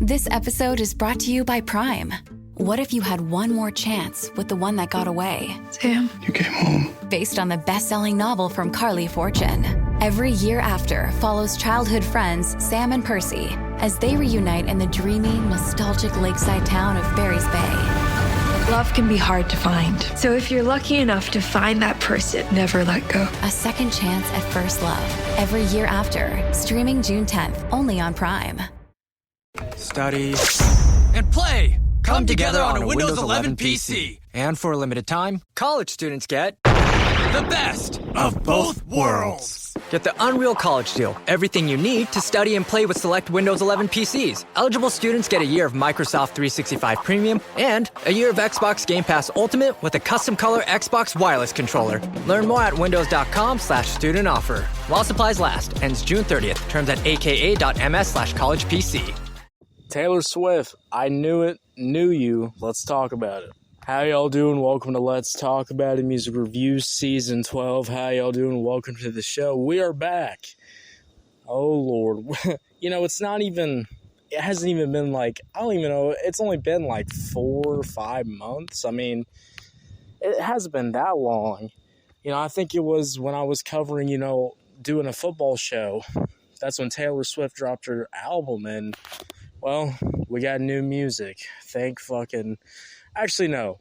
This episode is brought to you by Prime. What if you had one more chance with the one that got away? Sam. You came home. Based on the best-selling novel from Carly Fortune. Every Year After follows childhood friends Sam and Percy as they reunite in the dreamy, nostalgic lakeside town of Barry's Bay. Love can be hard to find. So if you're lucky enough to find that person, never let go. A second chance at first love. Every Year After. Streaming June 10th, only on Prime. Study and play come together on a Windows 11 PC. And for a limited time, college students get the best of both worlds. Get the Unreal College Deal. Everything you need to study and play with select Windows 11 PCs. Eligible students get a year of Microsoft 365 Premium and a year of Xbox Game Pass Ultimate with a custom color Xbox wireless controller. Learn more at windows.com/student offer. While supplies last. Ends June 30th. Terms at aka.ms/collegepc. Taylor Swift, I knew it, knew you. Let's talk about it. How y'all doing? Welcome to Let's Talk About It Music Reviews Season 12. How y'all doing? Welcome to the show. We are back. Oh, Lord. It's not even, it hasn't even been like, I don't even know, it's only been like 4 or 5 months. I mean, it hasn't been that long. I think it was when I was covering, doing a football show. That's when Taylor Swift dropped her album, and well, we got new music. Actually, no.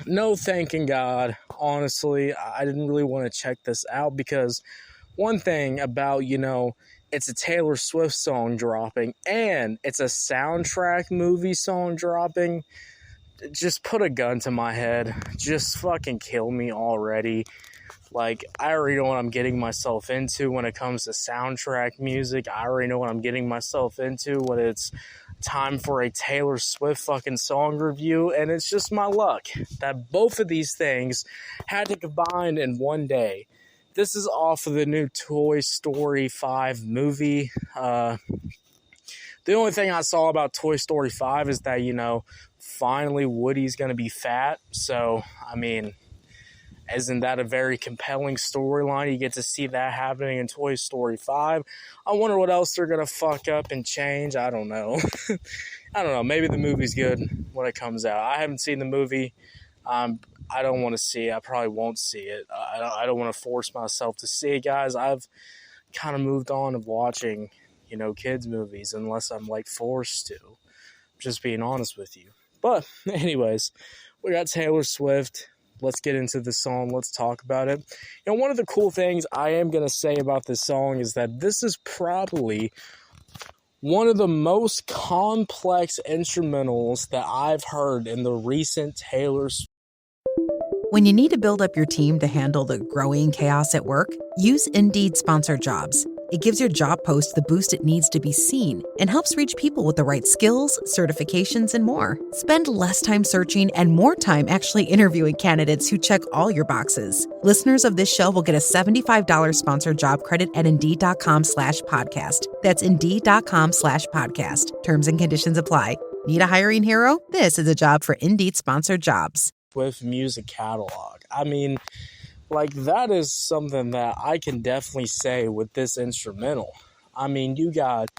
No thanking God. Honestly, I didn't really want to check this out because one thing about, it's a Taylor Swift song dropping and it's a soundtrack movie song dropping. Just put a gun to my head. Just fucking kill me already. Like, I already know what I'm getting myself into when it comes to soundtrack music. I already know what I'm getting myself into when it's time for a Taylor Swift fucking song review. And it's just my luck that both of these things had to combine in one day. This is off of the new Toy Story 5 movie. The only thing I saw about Toy Story 5 is that, finally Woody's going to be fat. So, I mean, isn't that a very compelling storyline? You get to see that happening in Toy Story 5. I wonder what else they're going to fuck up and change. I don't know. Maybe the movie's good when it comes out. I haven't seen the movie. I don't want to see it. I probably won't see it. I don't want to force myself to see it, guys. I've kind of moved on of watching, kids' movies unless I'm, forced to. Just being honest with you. But, anyways, we got Taylor Swift. Let's get into the song. Let's talk about it. One of the cool things I am going to say about this song is that this is probably one of the most complex instrumentals that I've heard in the recent Taylor Swift. When you need to build up your team to handle the growing chaos at work, use Indeed Sponsored Jobs. It gives your job post the boost it needs to be seen and helps reach people with the right skills, certifications, and more. Spend less time searching and more time actually interviewing candidates who check all your boxes. Listeners of this show will get a $75 sponsored job credit at Indeed.com/podcast. That's Indeed.com/podcast. Terms and conditions apply. Need a hiring hero? This is a job for Indeed Sponsored Jobs. With music catalog. I mean, that is something that I can definitely say with this instrumental. I mean, you got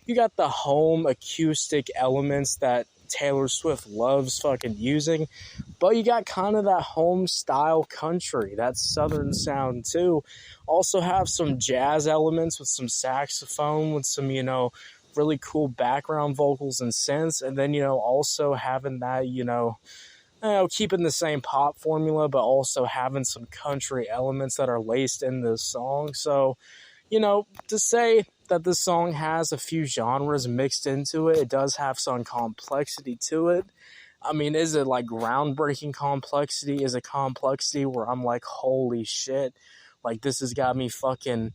the home acoustic elements that Taylor Swift loves fucking using, but you got kind of that home style country, that southern sound too. Also have some jazz elements with some saxophone, with some, really cool background vocals and synths, and then, also having that, keeping the same pop formula, but also having some country elements that are laced in this song. So, to say that this song has a few genres mixed into it, it does have some complexity to it. I mean, is it groundbreaking complexity? Is it complexity where I'm like, holy shit, this has got me fucking,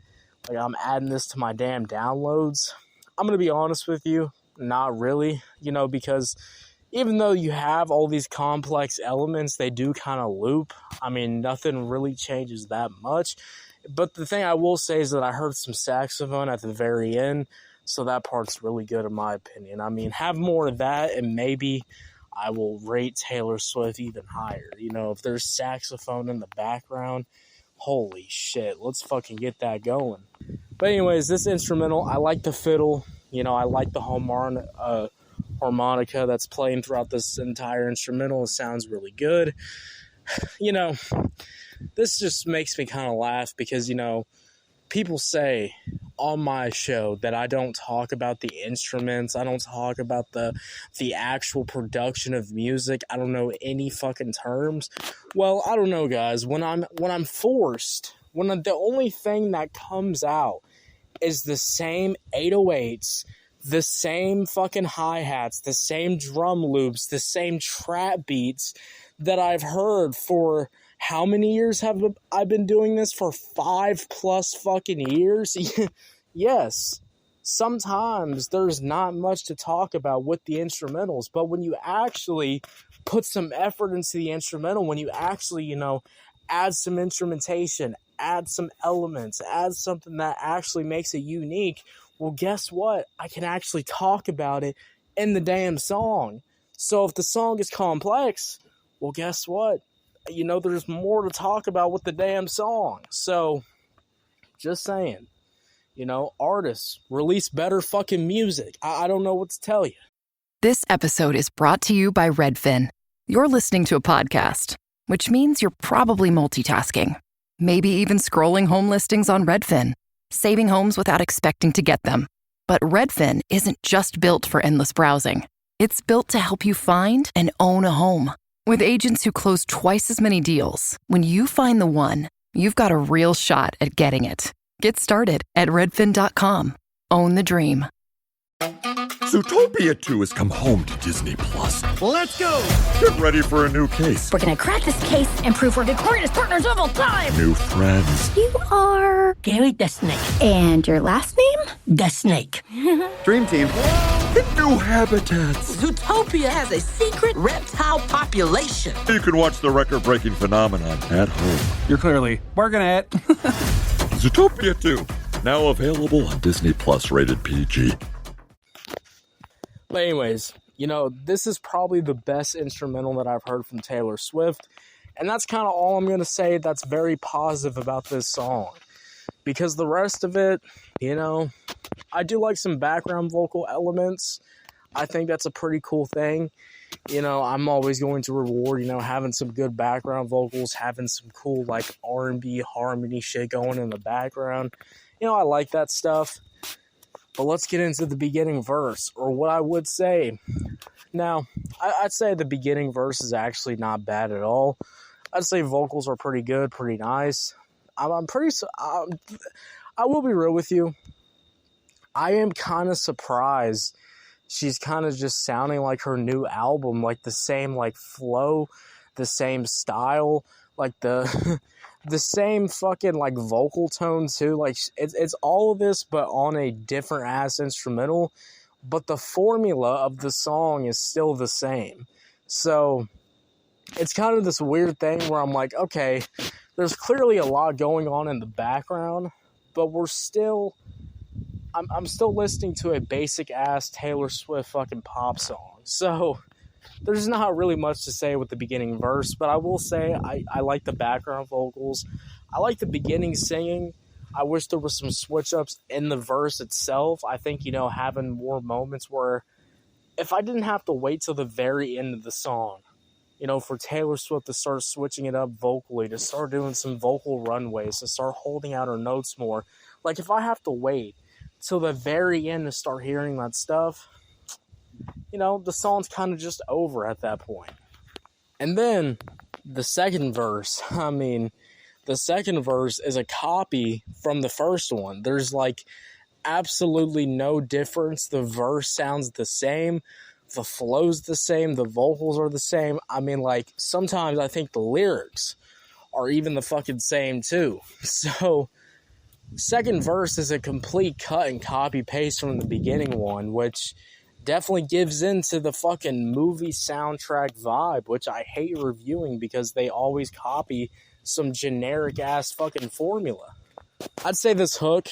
I'm adding this to my damn downloads? I'm going to be honest with you, not really, because even though you have all these complex elements, they do kind of loop. I mean, nothing really changes that much. But the thing I will say is that I heard some saxophone at the very end, so that part's really good in my opinion. I mean, have more of that, and maybe I will rate Taylor Swift even higher. If there's saxophone in the background, holy shit, let's fucking get that going. But anyways, this instrumental, I like the fiddle. I like the harmonica that's playing throughout this entire instrumental. It sounds really good. This just makes me kind of laugh because, people say on my show that I don't talk about the instruments. I don't talk about the actual production of music. I don't know any fucking terms. Well, I don't know, guys. When I'm forced, the only thing that comes out is the same 808s, the same fucking hi-hats, the same drum loops, the same trap beats that I've heard for how many years have I been doing this? For 5+ fucking years? Yes. Sometimes there's not much to talk about with the instrumentals, but when you actually put some effort into the instrumental, when you actually, add some instrumentation, add some elements, add something that actually makes it unique, well, guess what? I can actually talk about it in the damn song. So if the song is complex, well, guess what? There's more to talk about with the damn song. So, just saying, artists release better fucking music. I don't know what to tell you. This episode is brought to you by Redfin. You're listening to a podcast, which means you're probably multitasking. Maybe even scrolling home listings on Redfin, saving homes without expecting to get them. But Redfin isn't just built for endless browsing. It's built to help you find and own a home. With agents who close twice as many deals, when you find the one, you've got a real shot at getting it. Get started at redfin.com. Own the dream. Zootopia 2 has come home to Disney+. Let's go! Get ready for a new case. We're gonna crack this case and prove we're the greatest partners of all time! New friends. You are... Gary the Snake. And your last name? The Snake. Dream team. And new habitats. Zootopia has a secret reptile population. You can watch the record-breaking phenomenon at home. You're clearly working it. Zootopia 2, now available on Disney+, rated PG. But anyways, this is probably the best instrumental that I've heard from Taylor Swift. And that's kind of all I'm going to say that's very positive about this song. Because the rest of it, I do like some background vocal elements. I think that's a pretty cool thing. I'm always going to reward, having some good background vocals, having some cool, R&B harmony shit going in the background. I like that stuff. But let's get into the beginning verse, or what I would say. Now, I'd say the beginning verse is actually not bad at all. I'd say vocals are pretty good, pretty nice. I will be real with you. I am kind of surprised she's kind of just sounding like her new album, the same flow, the same style, the the same fucking vocal tone too. It's all of this but on a different ass instrumental, but the formula of the song is still the same. So it's kind of this weird thing where I'm like, okay, there's clearly a lot going on in the background, but I'm still listening to a basic ass Taylor Swift fucking pop song. So there's not really much to say with the beginning verse, but I will say I like the background vocals. I like the beginning singing. I wish there was some switch ups in the verse itself. I think, having more moments where if I didn't have to wait till the very end of the song, for Taylor Swift to start switching it up vocally, to start doing some vocal runways, to start holding out her notes more. If I have to wait till the very end to start hearing that stuff, the song's kind of just over at that point. And then the second verse, the second verse is a copy from the first one. There's absolutely no difference. The verse sounds the same. The flow's the same. The vocals are the same. Sometimes I think the lyrics are even the fucking same too. So second verse is a complete cut and copy paste from the beginning one, which definitely gives into the fucking movie soundtrack vibe, which I hate reviewing because they always copy some generic ass fucking formula. I'd say this hook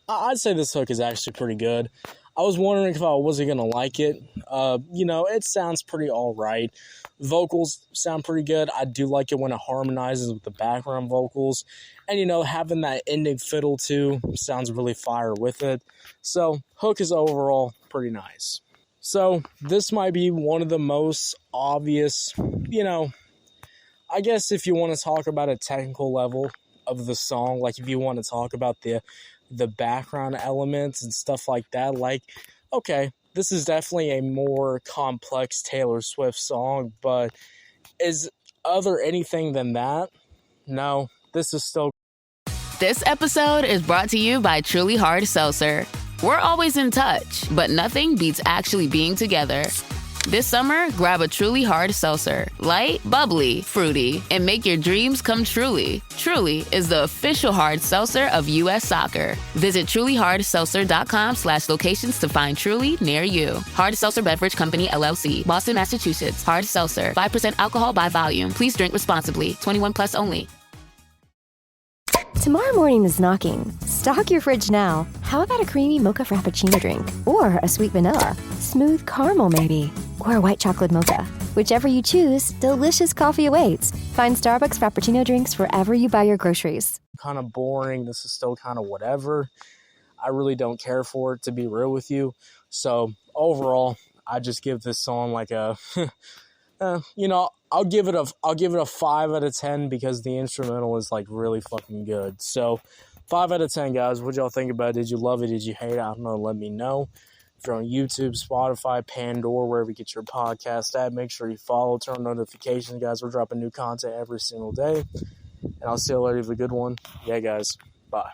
is actually pretty good. I was wondering if I wasn't gonna like it. It sounds pretty alright. Vocals sound pretty good. I do like it when it harmonizes with the background vocals. And, having that ending fiddle too sounds really fire with it. So, hook is overall pretty nice. So this might be one of the most obvious, I guess if you want to talk about a technical level of the song, like if you want to talk about the background elements and stuff like that, like, okay, this is definitely a more complex Taylor Swift song, but is other anything than that? No, this is still. This episode is brought to you by Truly Hard Seltzer. We're always in touch, but nothing beats actually being together. This summer, grab a Truly Hard Seltzer. Light, bubbly, fruity, and make your dreams come truly. Truly is the official hard seltzer of U.S. Soccer. Visit trulyhardseltzer.com/locations to find Truly near you. Hard Seltzer Beverage Company, LLC. Boston, Massachusetts. Hard Seltzer. 5% alcohol by volume. Please drink responsibly. 21 plus only. Tomorrow morning is knocking. Stock your fridge now. How about a creamy mocha frappuccino drink? Or a sweet vanilla? Smooth caramel, maybe? Or a white chocolate mocha? Whichever you choose, delicious coffee awaits. Find Starbucks Frappuccino drinks wherever you buy your groceries. Kind of boring. This is still kind of whatever. I really don't care for it, to be real with you. So overall, I just give this song like a... I'll give it a 5 out of 10 because the instrumental is like really fucking good. So 5 out of 10, guys. What y'all think about it? Did you love it? Did you hate it? I don't know. Let me know. If you're on YouTube, Spotify, Pandora, wherever you get your podcast at, make sure you follow, turn on notifications, guys. We're dropping new content every single day. And I'll see you later. Have a good one. Yeah, guys. Bye.